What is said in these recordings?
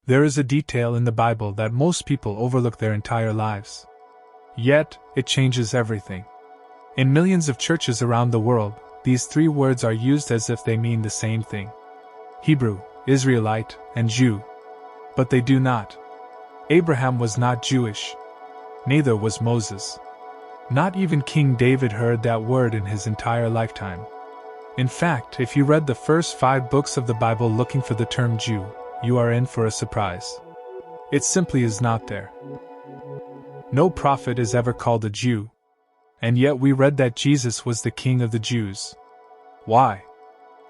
There is a detail in the Bible that most people overlook their entire lives. Yet, it changes everything. In millions of churches around the world, these three words are used as if they mean the same thing: Hebrew, Israelite, and Jew. But they do not. Abraham was not Jewish. Neither was Moses. Not even King David heard that word in his entire lifetime. In fact, if you read the first 5 books of the Bible looking for the term Jew, you are in for a surprise. It simply is not there. No prophet is ever called a Jew. And yet we read that Jesus was the King of the Jews. Why?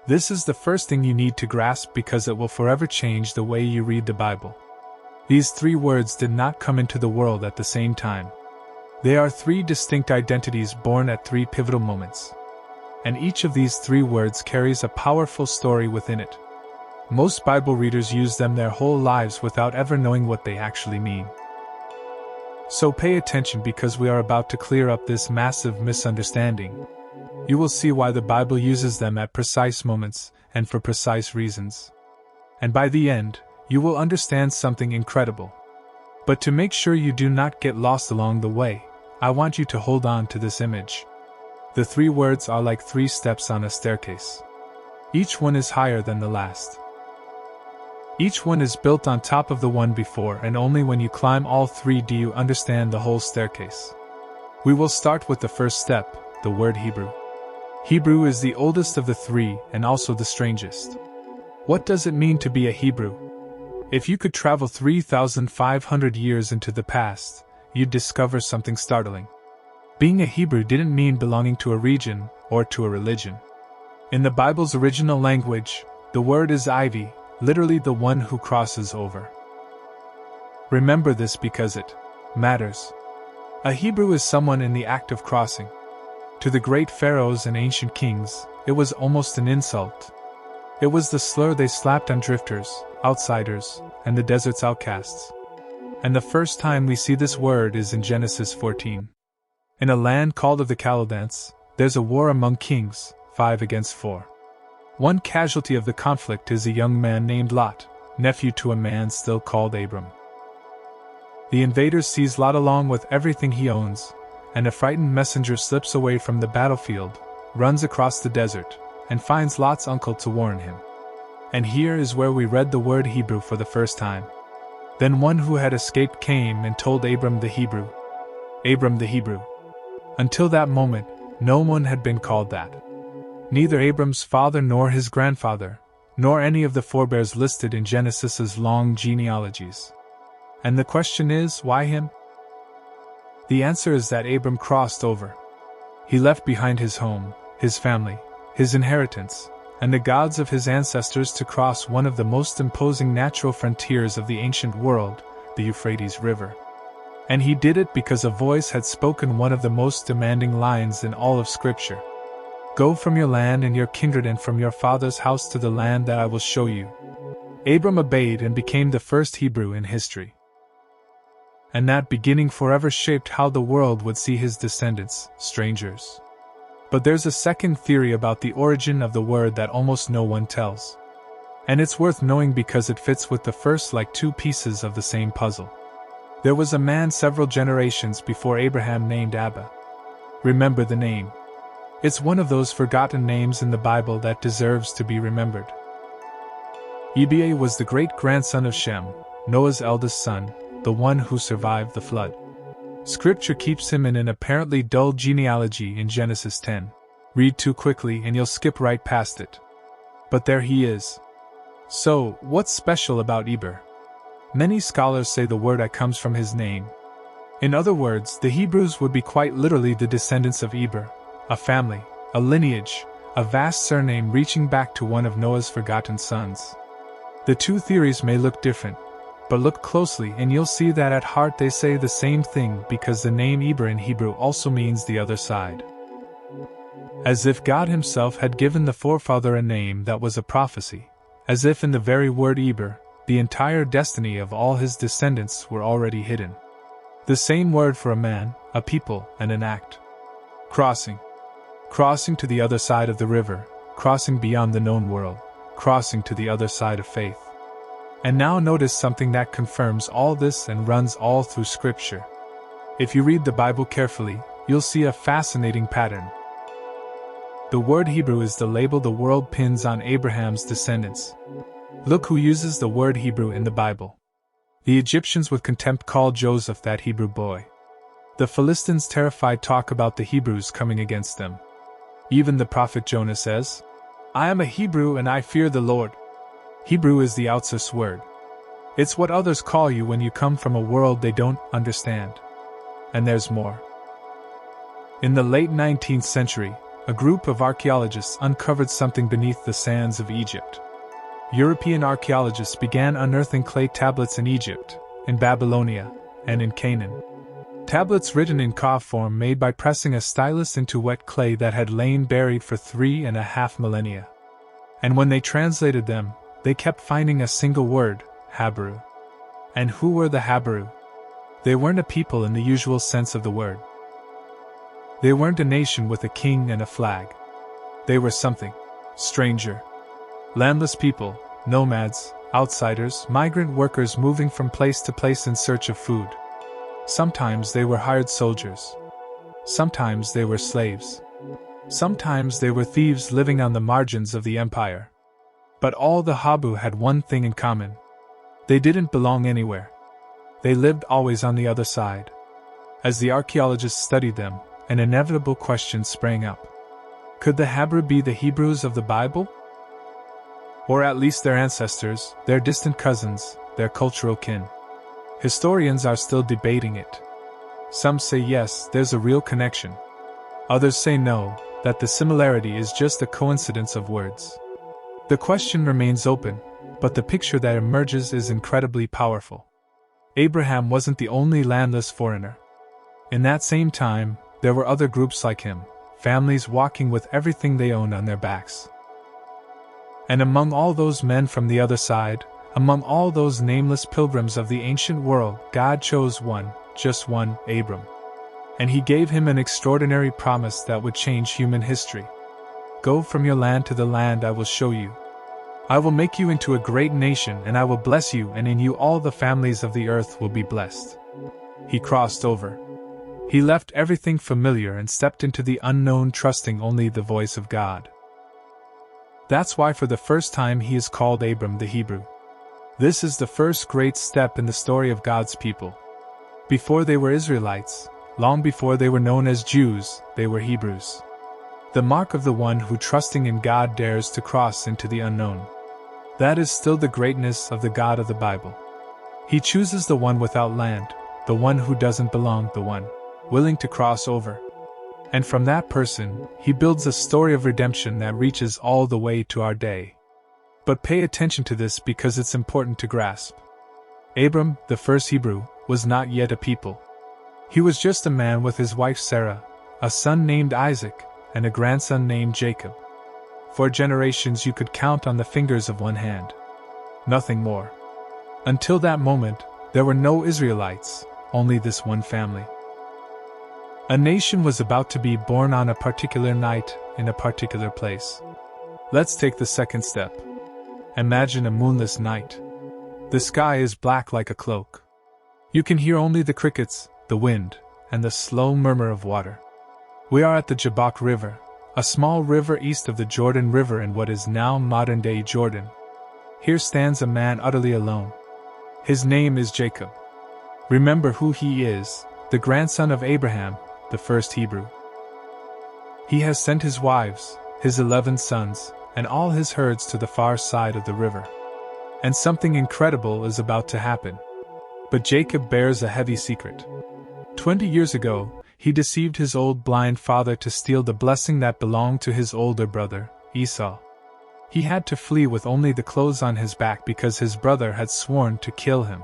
This is the first thing you need to grasp because it will forever change the way you read the Bible. These 3 words did not come into the world at the same time. They are 3 distinct identities born at 3 pivotal moments. And each of these 3 words carries a powerful story within it. Most Bible readers use them their whole lives without ever knowing what they actually mean. So pay attention because we are about to clear up this massive misunderstanding. You will see why the Bible uses them at precise moments and for precise reasons. And by the end, you will understand something incredible. But to make sure you do not get lost along the way, I want you to hold on to this image. The 3 words are like 3 steps on a staircase. Each one is higher than the last. Each one is built on top of the one before, and only when you climb all 3 do you understand the whole staircase. We will start with the first step, the word Hebrew. Hebrew is the oldest of the 3 and also the strangest. What does it mean to be a Hebrew? If you could travel 3,500 years into the past, you'd discover something startling. Being a Hebrew didn't mean belonging to a region or to a religion. In the Bible's original language, the word is ivy, literally the one who crosses over. Remember this because it matters. A Hebrew is someone in the act of crossing. To the great pharaohs and ancient kings, it was almost an insult. It was the slur they slapped on drifters, outsiders, and the desert's outcasts. And the first time we see this word is in Genesis 14. In a land called of the Chaldeans, there's a war among kings, 5 against 4. One casualty of the conflict is a young man named Lot, nephew to a man still called Abram. The invader sees Lot along with everything he owns, and a frightened messenger slips away from the battlefield, runs across the desert, and finds Lot's uncle to warn him. And here is where we read the word Hebrew for the first time. Then one who had escaped came and told Abram the Hebrew. Abram the Hebrew. Until that moment, no one had been called that. Neither Abram's father nor his grandfather, nor any of the forebears listed in Genesis's long genealogies. And the question is, why him? The answer is that Abram crossed over. He left behind his home, his family, his inheritance, and the gods of his ancestors to cross one of the most imposing natural frontiers of the ancient world, the Euphrates River. And he did it because a voice had spoken one of the most demanding lines in all of Scripture. Go from your land and your kindred and from your father's house to the land that I will show you. Abram obeyed and became the first Hebrew in history. And that beginning forever shaped how the world would see his descendants, strangers. But there's a second theory about the origin of the word that almost no one tells. And it's worth knowing because it fits with the first like 2 pieces of the same puzzle. There was a man several generations before Abraham named Abba. Remember the name. It's one of those forgotten names in the Bible that deserves to be remembered. Eba was the great-grandson of Shem, Noah's eldest son, the one who survived the flood. Scripture keeps him in an apparently dull genealogy in Genesis 10. Read too quickly and you'll skip right past it. But there he is. So, what's special about Eber? Many scholars say the word comes from his name. In other words, the Hebrews would be quite literally the descendants of Eber, a family, a lineage, a vast surname reaching back to one of Noah's forgotten sons. The 2 theories may look different, but look closely and you'll see that at heart they say the same thing because the name Eber in Hebrew also means the other side. As if God himself had given the forefather a name that was a prophecy, as if in the very word Eber, the entire destiny of all his descendants were already hidden. The same word for a man, a people, and an act. Crossing. Crossing to the other side of the river, crossing beyond the known world, crossing to the other side of faith. And now notice something that confirms all this and runs all through Scripture. If you read the Bible carefully, you'll see a fascinating pattern. The word Hebrew is the label the world pins on Abraham's descendants. Look who uses the word Hebrew in the Bible. The Egyptians with contempt call Joseph that Hebrew boy. The Philistines terrified talk about the Hebrews coming against them. Even the prophet Jonah says, "I am a Hebrew and I fear the Lord." Hebrew is the outsource word. It's what others call you when you come from a world they don't understand. And there's more. In the late 19th century, a group of archaeologists uncovered something beneath the sands of Egypt. European archaeologists began unearthing clay tablets in Egypt, in Babylonia, and in Canaan. Tablets written in cave form made by pressing a stylus into wet clay that had lain buried for 3.5 millennia. And when they translated them, they kept finding a single word, Hebrew. And who were the Hebrew? They weren't a people in the usual sense of the word. They weren't a nation with a king and a flag. They were something stranger. Landless people, nomads, outsiders, migrant workers moving from place to place in search of food. Sometimes they were hired soldiers. Sometimes they were slaves. Sometimes they were thieves living on the margins of the empire. But all the Hebrew had one thing in common. They didn't belong anywhere. They lived always on the other side. As the archaeologists studied them, an inevitable question sprang up. Could the Hebrew be the Hebrews of the Bible? Or at least their ancestors, their distant cousins, their cultural kin? Historians are still debating it. Some say yes, there's a real connection. Others say no, that the similarity is just a coincidence of words. The question remains open, but the picture that emerges is incredibly powerful. Abraham wasn't the only landless foreigner. In that same time, there were other groups like him, families walking with everything they owned on their backs. And among all those men from the other side, among all those nameless pilgrims of the ancient world, God chose one, just one, Abram. And he gave him an extraordinary promise that would change human history. Go from your land to the land I will show you. I will make you into a great nation, and I will bless you, and in you all the families of the earth will be blessed. He crossed over. He left everything familiar and stepped into the unknown, trusting only the voice of God. That's why for the first time he is called Abram the Hebrew. This is the first great step in the story of God's people. Before they were Israelites, long before they were known as Jews, they were Hebrews. The mark of the one who, trusting in God, dares to cross into the unknown. That is still the greatness of the God of the Bible. He chooses the one without land, the one who doesn't belong, the one willing to cross over. And from that person, he builds a story of redemption that reaches all the way to our day. But pay attention to this because it's important to grasp. Abram, the first Hebrew, was not yet a people. He was just a man with his wife Sarah, a son named Isaac, and a grandson named Jacob. For generations you could count on the fingers of one hand. Nothing more. Until that moment, there were no Israelites, only this one family. A nation was about to be born on a particular night, in a particular place. Let's take the second step. Imagine a moonless night. The sky is black like a cloak. You can hear only the crickets, the wind, and the slow murmur of water. We are at the Jabbok River, a small river east of the Jordan River in what is now modern-day Jordan. Here stands a man utterly alone. His name is Jacob. Remember who he is, the grandson of Abraham, the first Hebrew. He has sent his wives, his 11 sons, and all his herds to the far side of the river. And something incredible is about to happen. But Jacob bears a heavy secret. 20 years ago, he deceived his old blind father to steal the blessing that belonged to his older brother, Esau. He had to flee with only the clothes on his back because his brother had sworn to kill him.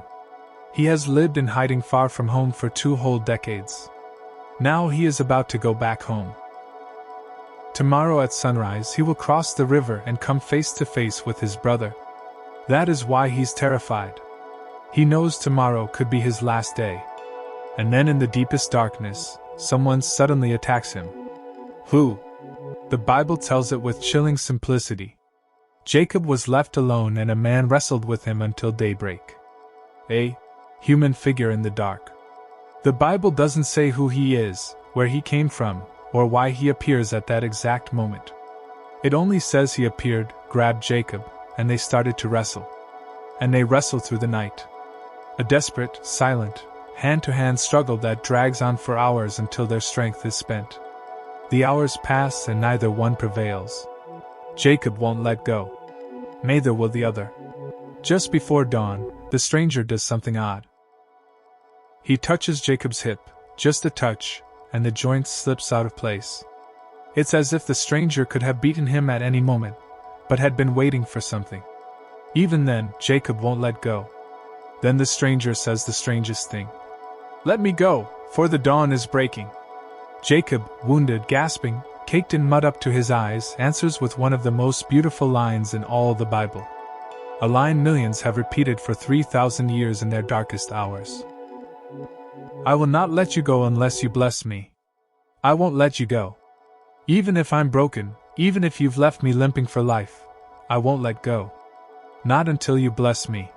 He has lived in hiding far from home for 2 whole decades. Now he is about to go back home. Tomorrow at sunrise he will cross the river and come face to face with his brother. That is why he's terrified. He knows tomorrow could be his last day. And then in the deepest darkness, someone suddenly attacks him. Who? The Bible tells it with chilling simplicity. Jacob was left alone and a man wrestled with him until daybreak. A human figure in the dark. The Bible doesn't say who he is, where he came from, or why he appears at that exact moment. It only says he appeared, grabbed Jacob, and they started to wrestle. And they wrestled through the night. A desperate, silent, hand-to-hand struggle that drags on for hours until their strength is spent. The hours pass and neither one prevails. Jacob won't let go. Neither will the other. Just before dawn, the stranger does something odd. He touches Jacob's hip, just a touch, and the joint slips out of place. It's as if the stranger could have beaten him at any moment, but had been waiting for something. Even then, Jacob won't let go. Then the stranger says the strangest thing. "Let me go, for the dawn is breaking." Jacob, wounded, gasping, caked in mud up to his eyes, answers with one of the most beautiful lines in all the Bible. A line millions have repeated for 3,000 years in their darkest hours. "I will not let you go unless you bless me. I won't let you go. Even if I'm broken, even if you've left me limping for life, I won't let go. Not until you bless me."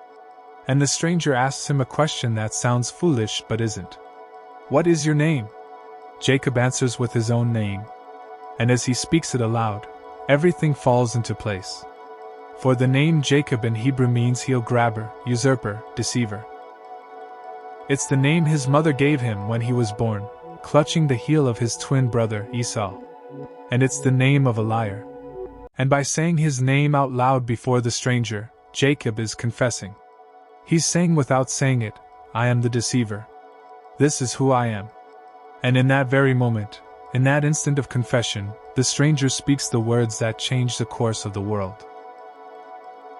And the stranger asks him a question that sounds foolish but isn't. "What is your name?" Jacob answers with his own name. And as he speaks it aloud, everything falls into place. For the name Jacob in Hebrew means heel grabber, usurper, deceiver. It's the name his mother gave him when he was born, clutching the heel of his twin brother Esau. And it's the name of a liar. And by saying his name out loud before the stranger, Jacob is confessing. He's saying without saying it, "I am the deceiver. This is who I am." And in that very moment, in that instant of confession, the stranger speaks the words that change the course of the world.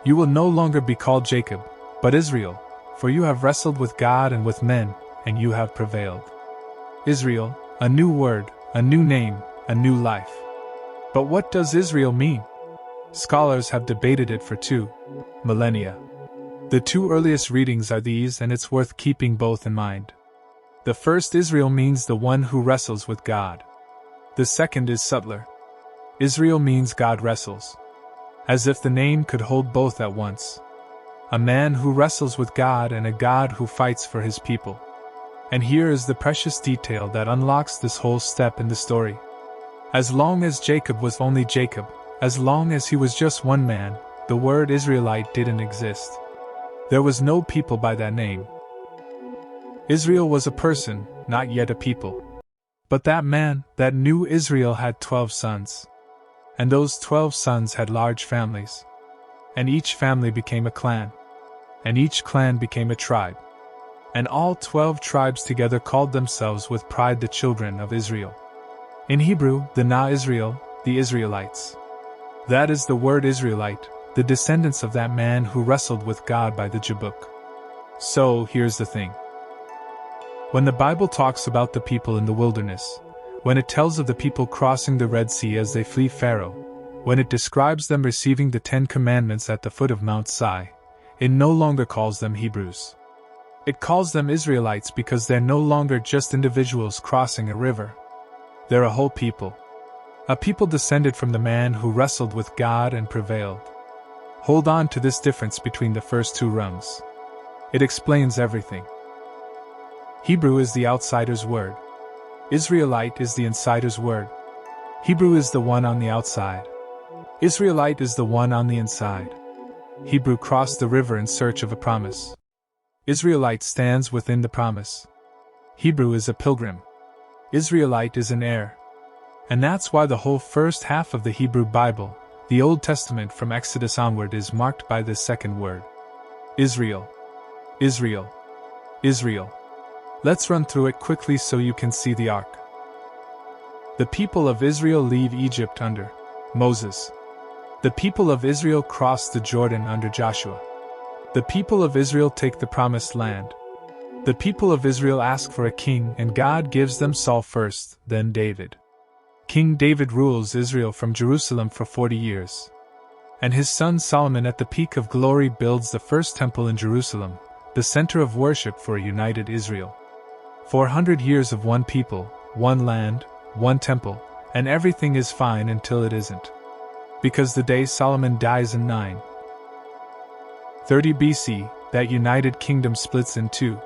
"You will no longer be called Jacob, but Israel, for you have wrestled with God and with men, and you have prevailed." Israel, a new word, a new name, a new life. But what does Israel mean? Scholars have debated it for 2 millennia. The 2 earliest readings are these, and it's worth keeping both in mind. The first, Israel, means the one who wrestles with God. The second is subtler. Israel means God wrestles. As if the name could hold both at once. A man who wrestles with God and a God who fights for his people. And here is the precious detail that unlocks this whole step in the story. As long as Jacob was only Jacob, as long as he was just one man, the word Israelite didn't exist. There was no people by that name. Israel was a person, not yet a people. But that man, that new Israel, had 12 sons. And those 12 sons had large families. And each family became a clan. And each clan became a tribe. And all 12 tribes together called themselves with pride the children of Israel. In Hebrew, the Na Israel, the Israelites. That is the word Israelite, the descendants of that man who wrestled with God by the Jabbok. So, here's the thing. When the Bible talks about the people in the wilderness, when it tells of the people crossing the Red Sea as they flee Pharaoh, when it describes them receiving the 10 Commandments at the foot of Mount Sinai, it no longer calls them Hebrews. It calls them Israelites because they're no longer just individuals crossing a river. They're a whole people. A people descended from the man who wrestled with God and prevailed. Hold on to this difference between the first 2 rungs. It explains everything. Hebrew is the outsider's word. Israelite is the insider's word. Hebrew is the one on the outside. Israelite is the one on the inside. Hebrew crossed the river in search of a promise. Israelite stands within the promise. Hebrew is a pilgrim. Israelite is an heir. And that's why the whole first half of the Hebrew Bible, the Old Testament from Exodus onward, is marked by this second word. Israel. Israel. Israel. Let's run through it quickly so you can see the arc. The people of Israel leave Egypt under Moses. The people of Israel cross the Jordan under Joshua. The people of Israel take the promised land. The people of Israel ask for a king, and God gives them Saul first, then David. King David rules Israel from Jerusalem for 40 years. And his son Solomon, at the peak of glory, builds the first temple in Jerusalem, the center of worship for a united Israel. 400 years of one people, one land, one temple, and everything is fine until it isn't. Because the day Solomon dies in 930 BC, that united kingdom splits in two.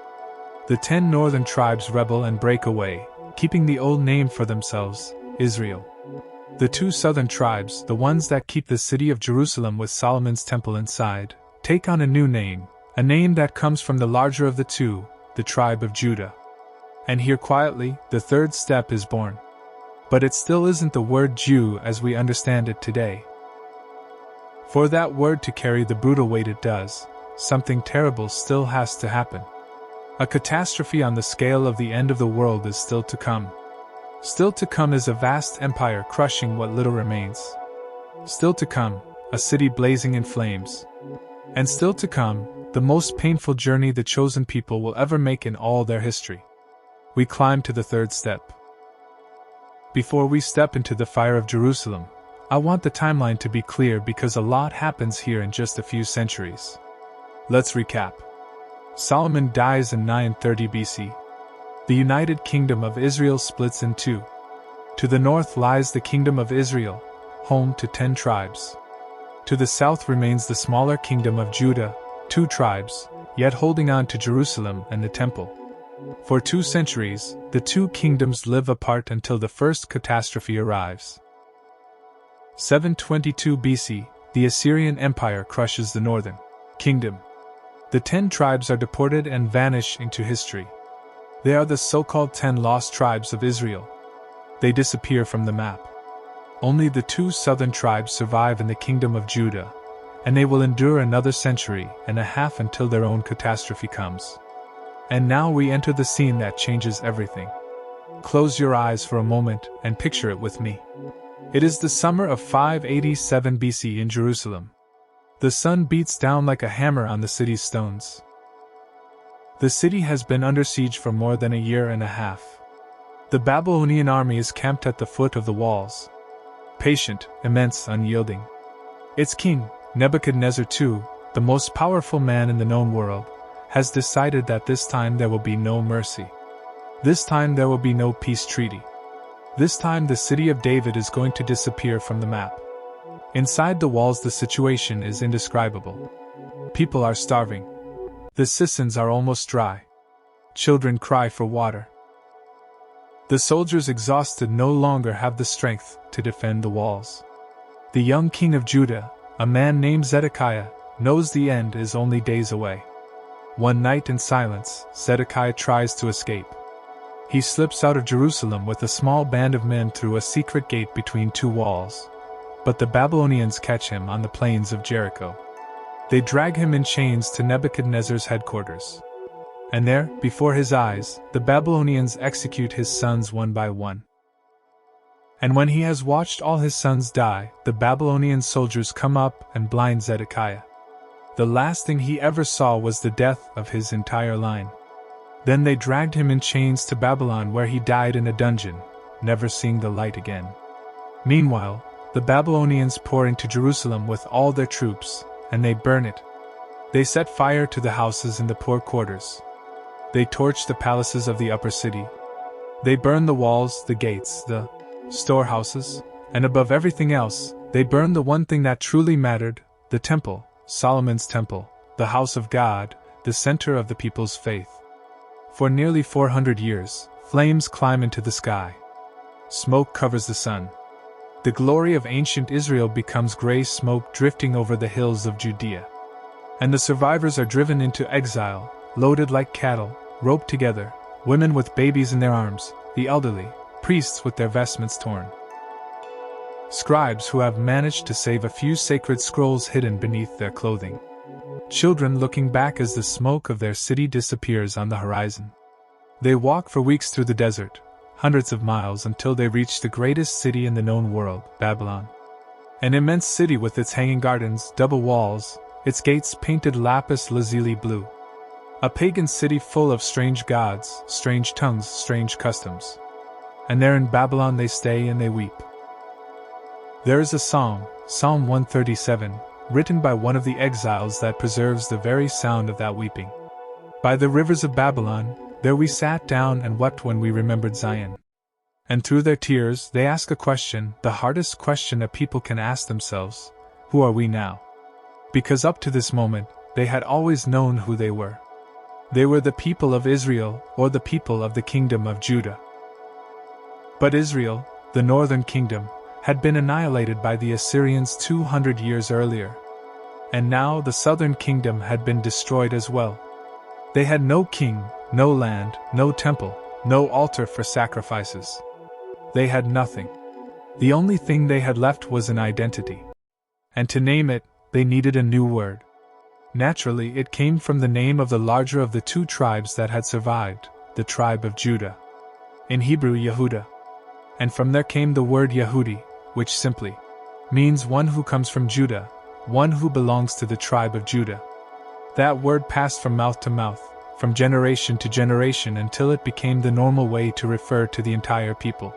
The 10 northern tribes rebel and break away, keeping the old name for themselves, Israel. The 2 southern tribes, the ones that keep the city of Jerusalem with Solomon's temple inside, take on a new name, a name that comes from the larger of the 2, the tribe of Judah. And here quietly, the 3rd step is born. But it still isn't the word Jew as we understand it today. For that word to carry the brutal weight it does, something terrible still has to happen. A catastrophe on the scale of the end of the world is still to come. Still to come is a vast empire crushing what little remains. Still to come, a city blazing in flames. And still to come, the most painful journey the chosen people will ever make in all their history. We climb to the 3rd step. Before we step into the fire of Jerusalem, I want the timeline to be clear because a lot happens here in just a few centuries. Let's recap. Solomon dies in 930 BC. The united kingdom of Israel splits in two. To the north lies the kingdom of Israel, home to 10 tribes. To the south remains the smaller kingdom of Judah, 2 tribes, yet holding on to Jerusalem and the temple. For 2 centuries, the 2 kingdoms live apart until the first catastrophe arrives. 722 BC, the Assyrian Empire crushes the northern kingdom. The 10 tribes are deported and vanish into history. They are the so-called 10 lost tribes of Israel. They disappear from the map. Only the 2 southern tribes survive in the kingdom of Judah, and they will endure another century and a half until their own catastrophe comes. And now we enter the scene that changes everything. Close your eyes for a moment and picture it with me. It is the summer of 587 BC in Jerusalem. The sun beats down like a hammer on the city's stones. The city has been under siege for more than a year and a half. The Babylonian army is camped at the foot of the walls. Patient, immense, unyielding. Its king, Nebuchadnezzar II, the most powerful man in the known world, has decided that this time there will be no mercy. This time there will be no peace treaty. This time the city of David is going to disappear from the map. Inside the walls the situation is indescribable. People are starving. The cistern are almost dry. Children cry for water. The soldiers, exhausted, no longer have the strength to defend the walls. The young king of Judah, a man named Zedekiah, knows the end is only days away. One night in silence, Zedekiah tries to escape. He slips out of Jerusalem with a small band of men through a secret gate between 2 walls. But the Babylonians catch him on the plains of Jericho. They drag him in chains to Nebuchadnezzar's headquarters. And there, before his eyes, the Babylonians execute his sons one by one. And when he has watched all his sons die, the Babylonian soldiers come up and blind Zedekiah. The last thing he ever saw was the death of his entire line. Then they dragged him in chains to Babylon, where he died in a dungeon, never seeing the light again. Meanwhile, the Babylonians pour into Jerusalem with all their troops, and they burn it. They set fire to the houses in the poor quarters. They torch the palaces of the upper city. They burn the walls, the gates, the storehouses, and above everything else, they burn the one thing that truly mattered, the temple, Solomon's temple, the house of God, the center of the people's faith. For nearly 400 years, flames climb into the sky. Smoke covers the sun. The glory of ancient Israel becomes gray smoke drifting over the hills of Judea. And the survivors are driven into exile, loaded like cattle, roped together, women with babies in their arms, the elderly, priests with their vestments torn. Scribes who have managed to save a few sacred scrolls hidden beneath their clothing. Children looking back as the smoke of their city disappears on the horizon. They walk for weeks through the desert, hundreds of miles, until they reach the greatest city in the known world, Babylon. An immense city with its hanging gardens, double walls, its gates painted lapis lazuli blue. A pagan city full of strange gods, strange tongues, strange customs. And there in Babylon they stay and they weep. There is a psalm, Psalm 137, written by one of the exiles that preserves the very sound of that weeping. By the rivers of Babylon, there we sat down and wept when we remembered Zion. And through their tears, they ask a question, the hardest question a people can ask themselves: who are we now? Because up to this moment, they had always known who they were. They were the people of Israel, or the people of the kingdom of Judah. But Israel, the northern kingdom, had been annihilated by the Assyrians 200 years earlier. And now the southern kingdom had been destroyed as well. They had no king, no land, no temple, no altar for sacrifices. They had nothing. The only thing they had left was an identity. And to name it, they needed a new word. Naturally, it came from the name of the larger of the two tribes that had survived, the tribe of Judah. In Hebrew, Yehudah. And from there came the word Yehudi, which simply means one who comes from Judah, one who belongs to the tribe of Judah. That word passed from mouth to mouth, from generation to generation until it became the normal way to refer to the entire people.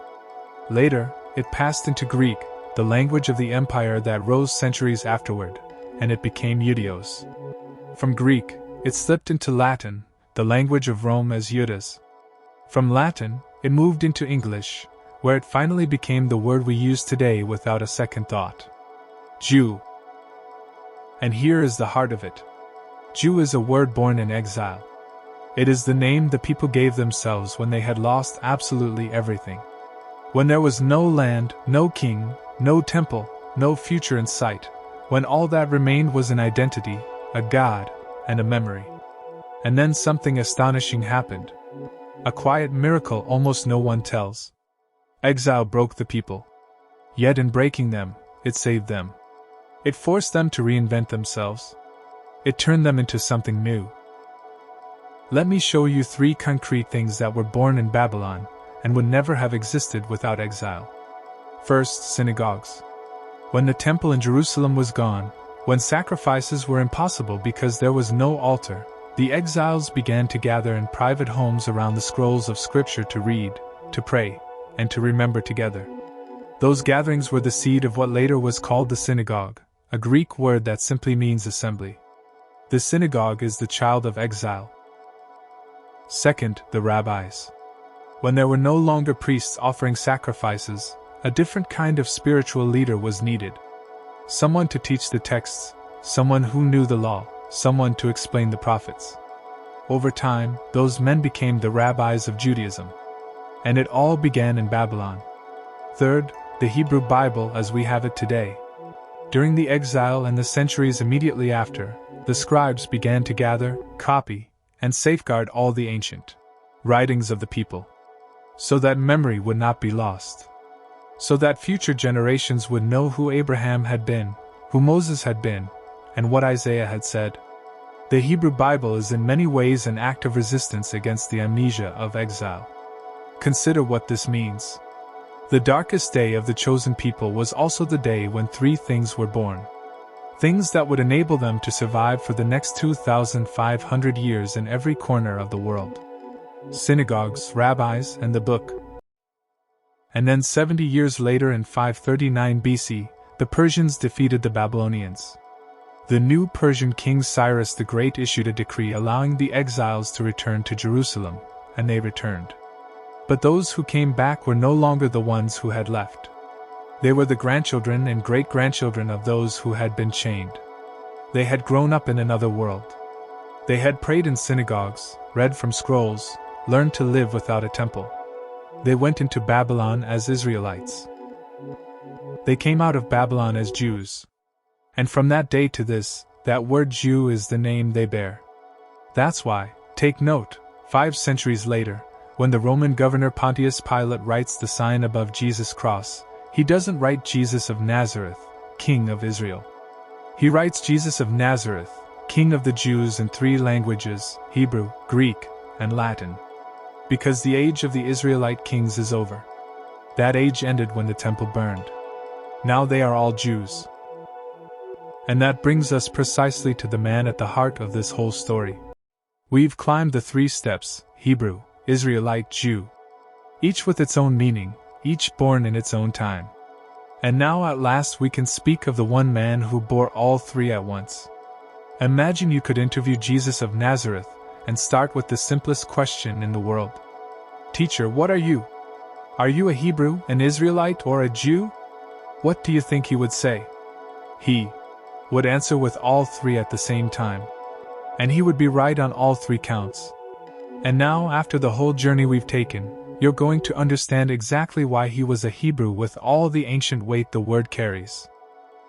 Later, it passed into Greek, the language of the empire that rose centuries afterward, and it became Judeos. From Greek, it slipped into Latin, the language of Rome as Judas. From Latin, it moved into English, where it finally became the word we use today without a second thought: Jew. And here is the heart of it. Jew is a word born in exile. It is the name the people gave themselves when they had lost absolutely everything. When there was no land, no king, no temple, no future in sight, when all that remained was an identity, a god, and a memory. And then something astonishing happened. A quiet miracle almost no one tells. Exile broke the people. Yet in breaking them, it saved them. It forced them to reinvent themselves. It turned them into something new. Let me show you 3 concrete things that were born in Babylon and would never have existed without exile. First, synagogues. When the temple in Jerusalem was gone, when sacrifices were impossible because there was no altar, the exiles began to gather in private homes around the scrolls of Scripture to read, to pray, and to remember together. Those gatherings were the seed of what later was called the synagogue, a Greek word that simply means assembly. The synagogue is the child of exile. Second, the rabbis. When there were no longer priests offering sacrifices, a different kind of spiritual leader was needed. Someone to teach the texts, someone who knew the law, someone to explain the prophets. Over time, those men became the rabbis of Judaism. And it all began in Babylon. Third, the Hebrew Bible as we have it today. During the exile and the centuries immediately after, the scribes began to gather, copy, and safeguard all the ancient writings of the people, so that memory would not be lost. So that future generations would know who Abraham had been, who Moses had been, and what Isaiah had said. The Hebrew Bible is in many ways an act of resistance against the amnesia of exile. Consider what this means. The darkest day of the chosen people was also the day when 3 things were born. Things that would enable them to survive for the next 2,500 years in every corner of the world. Synagogues, rabbis, and the book. And then 70 years later in 539 BC, the Persians defeated the Babylonians. The new Persian king Cyrus the Great issued a decree allowing the exiles to return to Jerusalem, and they returned. But those who came back were no longer the ones who had left. They were the grandchildren and great-grandchildren of those who had been chained. They had grown up in another world. They had prayed in synagogues, read from scrolls, learned to live without a temple. They went into Babylon as Israelites. They came out of Babylon as Jews. And from that day to this, that word Jew is the name they bear. That's why, take note, 5 centuries later, when the Roman governor Pontius Pilate writes the sign above Jesus' cross, he doesn't write Jesus of Nazareth, King of Israel. He writes Jesus of Nazareth, King of the Jews in 3 languages, Hebrew, Greek, and Latin. Because the age of the Israelite kings is over. That age ended when the temple burned. Now they are all Jews. And that brings us precisely to the man at the heart of this whole story. We've climbed the 3 steps: Hebrew, Israelite, Jew. Each with its own meaning, each born in its own time. And now at last we can speak of the one man who bore all 3 at once. Imagine you could interview Jesus of Nazareth and start with the simplest question in the world. Teacher, what are you? "Are you a Hebrew, an Israelite, or a Jew?" What do you think he would say? He would answer with all three at the same time. And he would be right on all three counts. And now, after the whole journey we've taken, you're going to understand exactly why he was a Hebrew with all the ancient weight the word carries.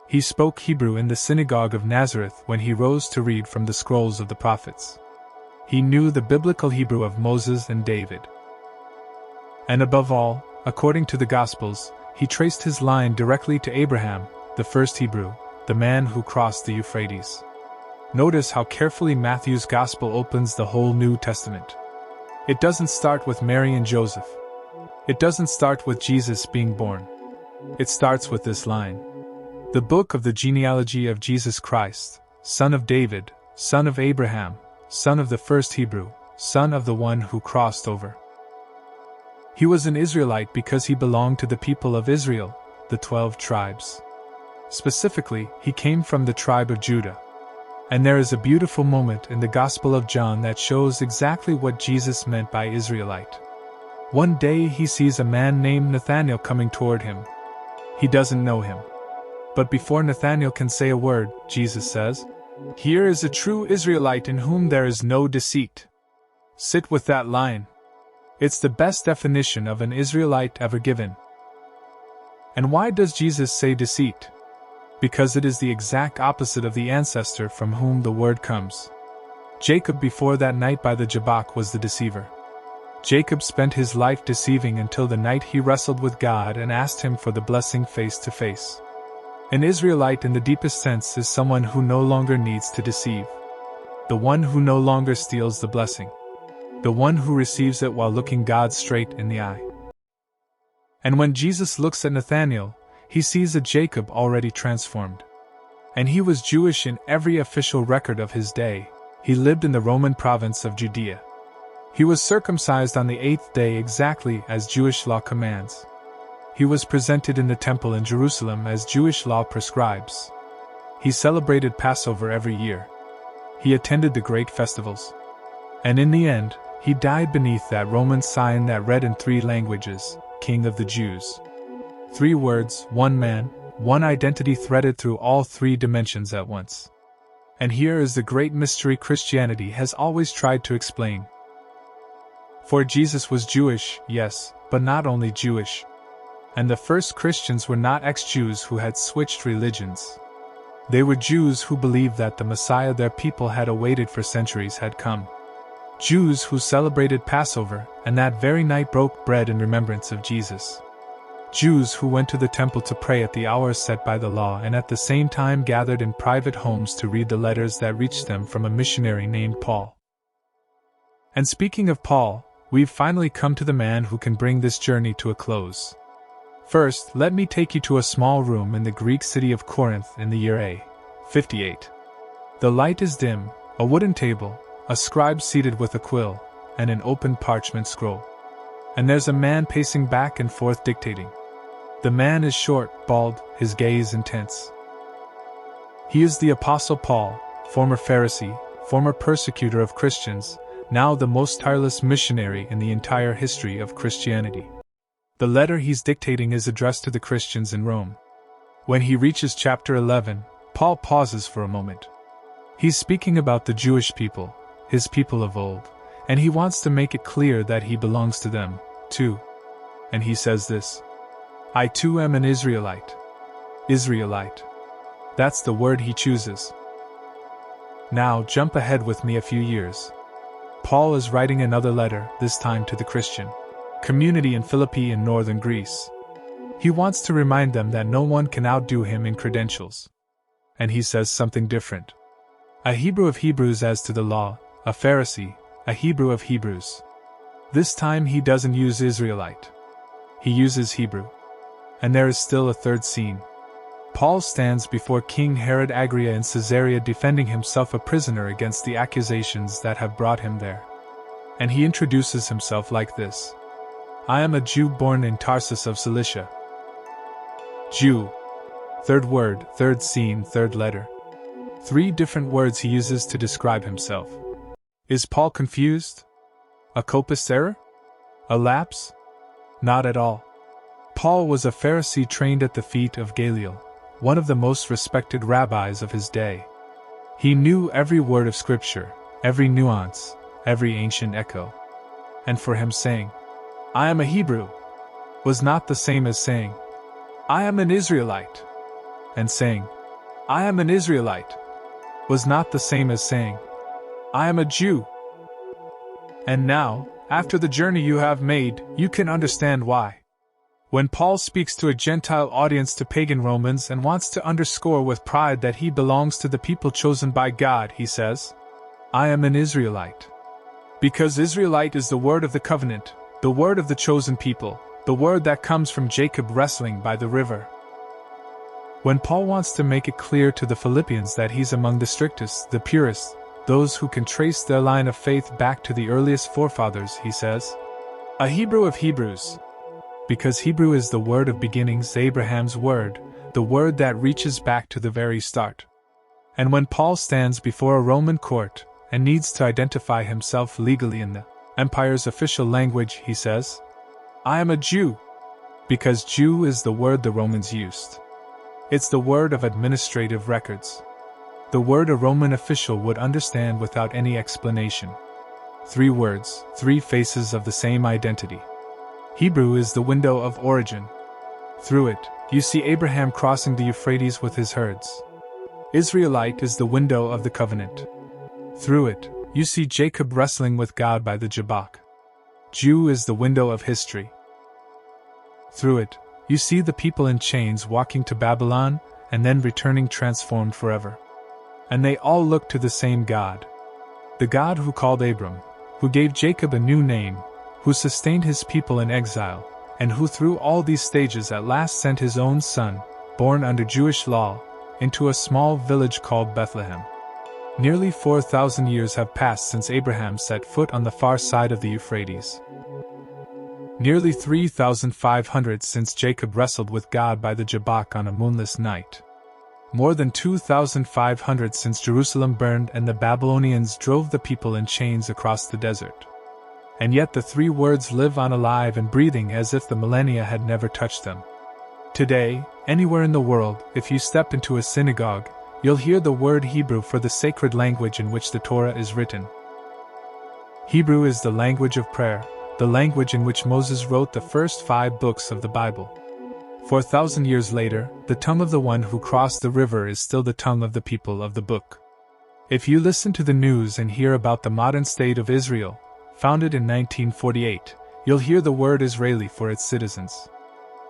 He spoke Hebrew in the synagogue of Nazareth when he rose to read from the scrolls of the prophets. He knew the biblical Hebrew of Moses and David. And above all, according to the Gospels, he traced his line directly to Abraham, the first Hebrew, the man who crossed the Euphrates. Notice how carefully Matthew's Gospel opens the whole New Testament. It doesn't start with Mary and Joseph. It doesn't start with Jesus being born. It starts with this line: "The book of the genealogy of Jesus Christ, son of David, son of Abraham, son of the first Hebrew, son of the one who crossed over." He was an Israelite because he belonged to the people of Israel, the 12 tribes. Specifically, he came from the tribe of Judah. And there is a beautiful moment in the Gospel of John that shows exactly what Jesus meant by Israelite. One day he sees a man named Nathanael coming toward him. He doesn't know him. But before Nathanael can say a word, Jesus says, "Here is a true Israelite in whom there is no deceit." Sit with that line. It's the best definition of an Israelite ever given. And why does Jesus say deceit? Because it is the exact opposite of the ancestor from whom the word comes. Jacob before that night by the Jabbok was the deceiver. Jacob spent his life deceiving until the night he wrestled with God and asked him for the blessing face to face. An Israelite in the deepest sense is someone who no longer needs to deceive. The one who no longer steals the blessing. The one who receives it while looking God straight in the eye. And when Jesus looks at Nathanael, he sees a Jacob already transformed. And he was Jewish in every official record of his day. He lived in the Roman province of Judea. He was circumcised on the 8th day exactly as Jewish law commands. He was presented in the temple in Jerusalem as Jewish law prescribes. He celebrated Passover every year. He attended the great festivals. And in the end, he died beneath that Roman sign that read in 3 languages, King of the Jews. 3 words, 1 man, 1 identity threaded through all 3 dimensions at once. And here is the great mystery Christianity has always tried to explain. For Jesus was Jewish, yes, but not only Jewish. And the first Christians were not ex-Jews who had switched religions. They were Jews who believed that the Messiah their people had awaited for centuries had come. Jews who celebrated Passover, and that very night broke bread in remembrance of Jesus. Jews who went to the temple to pray at the hours set by the law and at the same time gathered in private homes to read the letters that reached them from a missionary named Paul. And speaking of Paul, we've finally come to the man who can bring this journey to a close. First, let me take you to a small room in the Greek city of Corinth in the year A. 58. The light is dim, a wooden table, a scribe seated with a quill, and an open parchment scroll. And there's a man pacing back and forth dictating. The man is short, bald, his gaze intense. He is the Apostle Paul, former Pharisee, former persecutor of Christians, now the most tireless missionary in the entire history of Christianity. The letter he's dictating is addressed to the Christians in Rome. When he reaches chapter 11, Paul pauses for a moment. He's speaking about the Jewish people, his people of old, and he wants to make it clear that he belongs to them, too. And he says this: I too am an Israelite. Israelite. That's the word he chooses. Now jump ahead with me a few years. Paul is writing another letter, this time to the Christian community in Philippi in northern Greece. He wants to remind them that no one can outdo him in credentials. And he says something different. A Hebrew of Hebrews as to the law, a Pharisee, a Hebrew of Hebrews. This time he doesn't use Israelite. He uses Hebrew. And there is still a third scene. Paul stands before King Herod Agrippa in Caesarea defending himself a prisoner against the accusations that have brought him there. And he introduces himself like this: I am a Jew born in Tarsus of Cilicia. Jew. Third word, third scene, third letter. 3 different words he uses to describe himself. Is Paul confused? A copist error? A lapse? Not at all. Paul was a Pharisee trained at the feet of Gamaliel, one of the most respected rabbis of his day. He knew every word of Scripture, every nuance, every ancient echo. And for him saying, "I am a Hebrew," was not the same as saying, "I am an Israelite." And saying, "I am an Israelite," was not the same as saying, "I am a Jew." And now, after the journey you have made, you can understand why. When Paul speaks to a Gentile audience to pagan Romans and wants to underscore with pride that he belongs to the people chosen by God, he says, "I am an Israelite." Because Israelite is the word of the covenant, the word of the chosen people, the word that comes from Jacob wrestling by the river. When Paul wants to make it clear to the Philippians that he's among the strictest, the purest, those who can trace their line of faith back to the earliest forefathers, he says, "A Hebrew of Hebrews." Because Hebrew is the word of beginnings, Abraham's word, the word that reaches back to the very start. And when Paul stands before a Roman court and needs to identify himself legally in the empire's official language, he says, "I am a Jew," because Jew is the word the Romans used. It's the word of administrative records. The word a Roman official would understand without any explanation. 3 words, 3 faces of the same identity. Hebrew is the window of origin. Through it, you see Abraham crossing the Euphrates with his herds. Israelite is the window of the covenant. Through it, you see Jacob wrestling with God by the Jabbok. Jew is the window of history. Through it, you see the people in chains walking to Babylon and then returning transformed forever. And they all look to the same God. The God who called Abram, who gave Jacob a new name, who sustained his people in exile, and who through all these stages at last sent his own son, born under Jewish law, into a small village called Bethlehem. Nearly 4,000 years have passed since Abraham set foot on the far side of the Euphrates. Nearly 3,500 since Jacob wrestled with God by the Jabbok on a moonless night. More than 2,500 since Jerusalem burned and the Babylonians drove the people in chains across the desert. And yet the 3 words live on alive and breathing as if the millennia had never touched them. Today, anywhere in the world, if you step into a synagogue, you'll hear the word Hebrew for the sacred language in which the Torah is written. Hebrew is the language of prayer, the language in which Moses wrote the first 5 books of the Bible. 4,000 years later, the tongue of the one who crossed the river is still the tongue of the people of the book. If you listen to the news and hear about the modern state of Israel, founded in 1948, you'll hear the word Israeli for its citizens.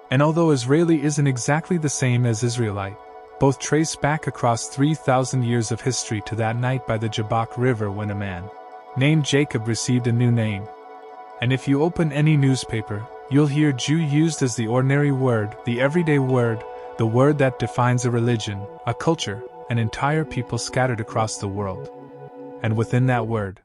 And although Israeli isn't exactly the same as Israelite, both trace back across 3,000 years of history to that night by the Jabbok River when a man named Jacob received a new name. And if you open any newspaper, you'll hear Jew used as the ordinary word, the everyday word, the word that defines a religion, a culture, an entire people scattered across the world. And within that word,